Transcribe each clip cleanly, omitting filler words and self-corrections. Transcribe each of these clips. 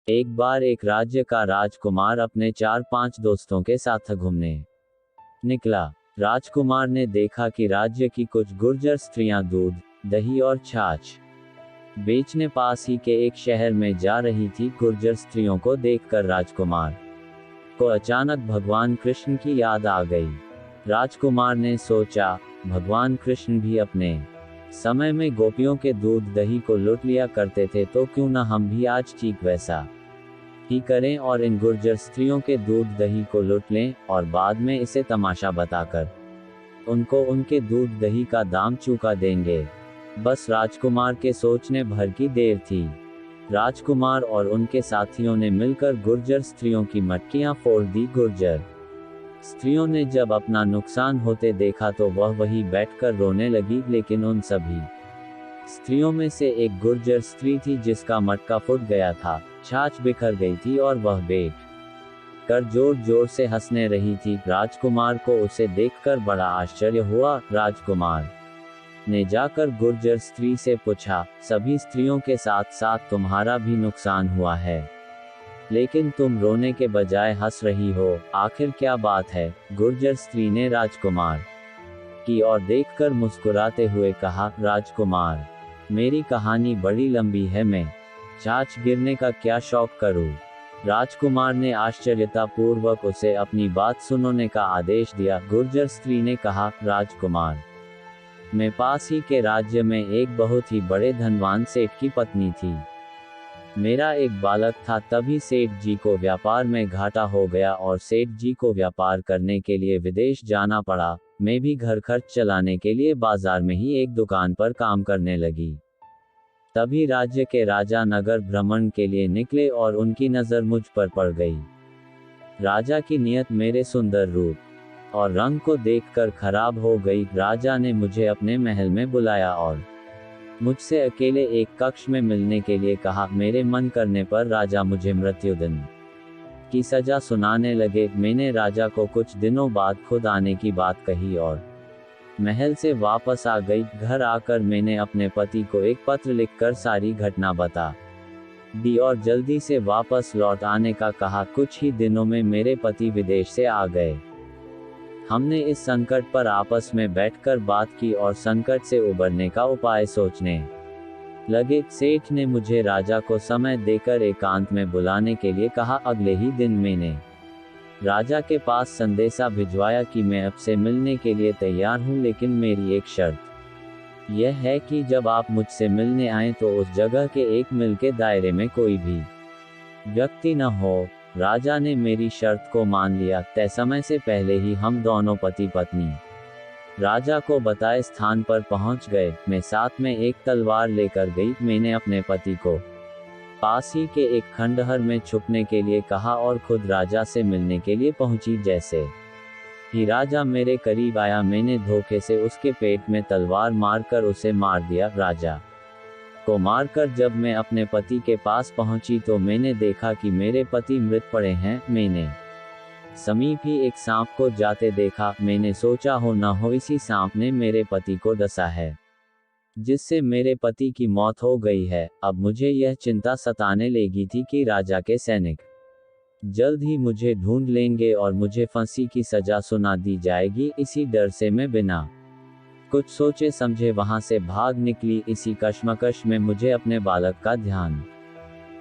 एक बार एक राज्य का राजकुमार अपने 4-5 दोस्तों के साथ घूमने निकला। राजकुमार ने देखा कि राज्य की कुछ गुर्जर स्त्रियां दूध, दही और छाछ बेचने पास ही के एक शहर में जा रही थी। गुर्जर स्त्रियों को देखकर राजकुमार को अचानक भगवान कृष्ण की याद आ गई। राजकुमार ने सोचा, भगवान कृष्ण भी अपने समय में गोपियों के दूध दही को लूट लिया करते थे, तो क्यों ना हम भी आज ठीक वैसा ही करें और इन गुर्जर स्त्रियों के दूध दही को लूट लें और बाद में इसे तमाशा बताकर उनको उनके दूध दही का दाम चुका देंगे। बस राजकुमार के सोचने भर की देर थी। राजकुमार और उनके साथियों ने मिलकर गुर्जर स्त्रियों की मटकियां फोड़ दी। गुर्जर स्त्रियों ने जब अपना नुकसान होते देखा तो वह वहीं बैठकर रोने लगी, लेकिन उन सभी स्त्रियों में से एक गुर्जर स्त्री थी जिसका मटका फूट गया था, छाछ बिखर गई थी और वह बैठ कर जोर जोर से हंसने रही थी। राजकुमार को उसे देखकर बड़ा आश्चर्य हुआ। राजकुमार ने जाकर गुर्जर स्त्री से पूछा, सभी स्त्रियों के साथ साथ तुम्हारा भी नुकसान हुआ है, लेकिन तुम रोने के बजाय हंस रही हो, आखिर क्या बात है? गुर्जर स्त्री ने राजकुमार की ओर देखकर मुस्कुराते हुए कहा, राजकुमार, मेरी कहानी बड़ी लंबी है, मैं छाछ गिरने का क्या शौक करूं? राजकुमार ने आश्चर्यतापूर्वक उसे अपनी बात सुनाने का आदेश दिया। गुर्जर स्त्री ने कहा, राजकुमार, मैं पास ही के राज्य में एक बहुत ही बड़े धनवान सेठ की पत्नी थी। मेरा एक बालक था, तभी सेठ जी को व्यापार में घाटा हो गया और सेठ जी को व्यापार करने के लिए विदेश जाना पड़ा। मैं भी घर खर्च चलाने के लिए बाजार में ही एक दुकान पर काम करने लगी। तभी राज्य के राजा नगर भ्रमण के लिए निकले और उनकी नजर मुझ पर पड़ गई। राजा की नियत मेरे सुंदर रूप और रंग को देखकर खराब हो गई। राजा ने मुझे अपने महल में बुलाया और मुझसे अकेले एक कक्ष में मिलने के लिए कहा। मेरे मन करने पर राजा मुझे मृत्युदंड की सजा सुनाने लगे। मैंने राजा को कुछ दिनों बाद खुद आने की बात कही और महल से वापस आ गई। घर आकर मैंने अपने पति को एक पत्र लिखकर सारी घटना बता दी और जल्दी से वापस लौट आने का कहा। कुछ ही दिनों में मेरे पति विदेश से आ गए। हमने इस संकट पर आपस में बैठकर बात की और संकट से उबरने का उपाय सोचने लगे। सेठ ने मुझे राजा को समय देकर एकांत में बुलाने के लिए कहा। अगले ही दिन मैंने राजा के पास संदेशा भिजवाया कि मैं अब से मिलने के लिए तैयार हूं, लेकिन मेरी एक शर्त यह है कि जब आप मुझसे मिलने आएं तो उस जगह के एक मील के दायरे में कोई भी व्यक्ति न हो। राजा ने मेरी शर्त को मान लिया। तय समय से पहले ही हम दोनों पति पत्नी राजा को बताए स्थान पर पहुंच गए। मैं साथ में एक तलवार लेकर गई। मैंने अपने पति को पास ही के एक खंडहर में छुपने के लिए कहा और खुद राजा से मिलने के लिए पहुंची। जैसे ही राजा मेरे करीब आया, मैंने धोखे से उसके पेट में तलवार मारकर उसे मार दिया। राजा को मारकर जब मैं अपने पति के पास पहुंची तो मैंने देखा कि मेरे पति मृत पड़े हैं। मैंने समीप ही एक सांप को जाते देखा। मैंने सोचा हो न हो इसी सांप ने मेरे पति को डसा है, जिससे मेरे पति की मौत हो गई है। अब मुझे यह चिंता सताने लगी थी कि राजा के सैनिक जल्द ही मुझे ढूंढ लेंगे और मुझे फांसी की सजा सुना दी जाएगी। इसी डर से मैं बिना कुछ सोचे समझे वहां से भाग निकली। इसी कश्मकश में मुझे अपने बालक का ध्यान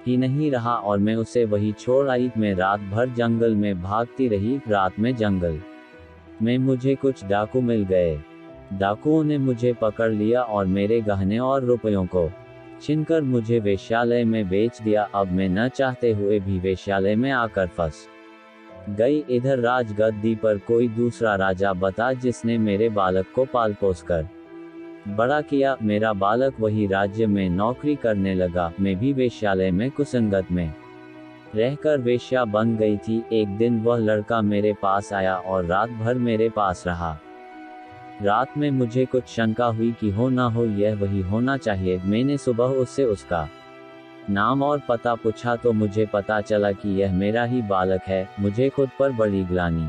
ही नहीं रहा और मैं उसे वही छोड़ आई। मैं रात भर जंगल में भागती रही। रात में जंगल में मुझे कुछ डाकू मिल गए। डाकुओं ने मुझे पकड़ लिया और मेरे गहने और रुपयों को छीनकर मुझे वेश्यालय में बेच दिया। अब मैं न चाहते हुए भी वेश्यालय में आकर फंस गई। इधर राजगद्दी पर कोई दूसरा राजा बता जिसने मेरे बालक को पाल पोस कर बड़ा किया। मेरा बालक वही राज्य में नौकरी करने लगा। मैं भी वेश्यालय में कुसंगत में रहकर वेश्या बन गई थी। एक दिन वह लड़का मेरे पास आया और रात भर मेरे पास रहा। रात में मुझे कुछ शंका हुई कि हो ना हो यह वही होना चाहिए। मैंने सुबह उससे उसका नाम और पता पूछा तो मुझे पता चला कि यह मेरा ही बालक है। मुझे खुद पर बड़ी ग्लानि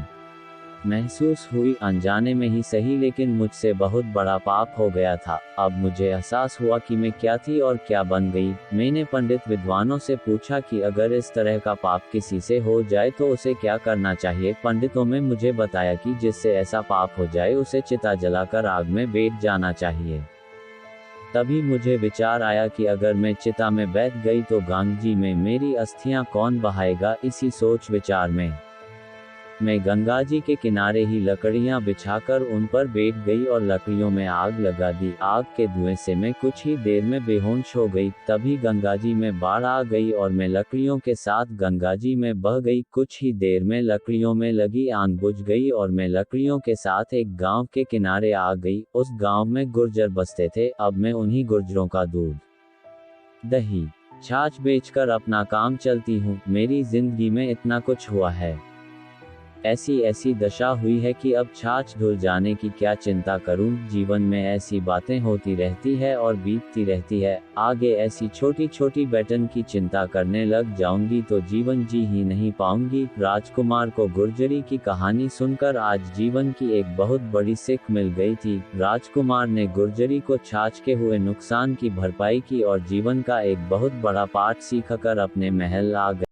महसूस हुई, अनजाने में ही सही लेकिन मुझसे बहुत बड़ा पाप हो गया था। अब मुझे एहसास हुआ कि मैं क्या थी और क्या बन गई। मैंने पंडित विद्वानों से पूछा कि अगर इस तरह का पाप किसी से हो जाए तो उसे क्या करना चाहिए। पंडितों ने मुझे बताया कि जिससे ऐसा पाप हो जाए उसे चिता जलाकर आग में बैठ जाना चाहिए। तभी मुझे विचार आया कि अगर मैं चिता में बैठ गई तो गंगा में मेरी अस्थियां कौन बहाएगा। इसी सोच विचार में मैं गंगा जी के किनारे ही लकड़ियां बिछाकर उन पर बैठ गई और लकड़ियों में आग लगा दी। आग के धुएं से मैं कुछ ही देर में बेहोश हो गई। तभी गंगा जी में बाढ़ आ गई और मैं लकड़ियों के साथ गंगा जी में बह गई। कुछ ही देर में लकड़ियों में लगी आग बुझ गई और मैं लकड़ियों के साथ एक गांव के किनारे आ गई। उस गांव में गुर्जर बसते थे। अब मैं उन्हीं गुर्जरों का दूध, दही, छाछ बेचकर अपना काम चलती हूँ। मेरी जिंदगी में इतना कुछ हुआ है, ऐसी दशा हुई है कि अब छाछ धुल जाने की क्या चिंता करूं। जीवन में ऐसी बातें होती रहती है और बीतती रहती है। आगे ऐसी छोटी छोटी बैटन की चिंता करने लग जाऊंगी तो जीवन जी ही नहीं पाऊंगी। राजकुमार को गुर्जरी की कहानी सुनकर आज जीवन की एक बहुत बड़ी सीख मिल गई थी। राजकुमार ने गुर्जरी को छाछ के हुए नुकसान की भरपाई की और जीवन का एक बहुत बड़ा पाठ सीखकर अपने महल आ गए।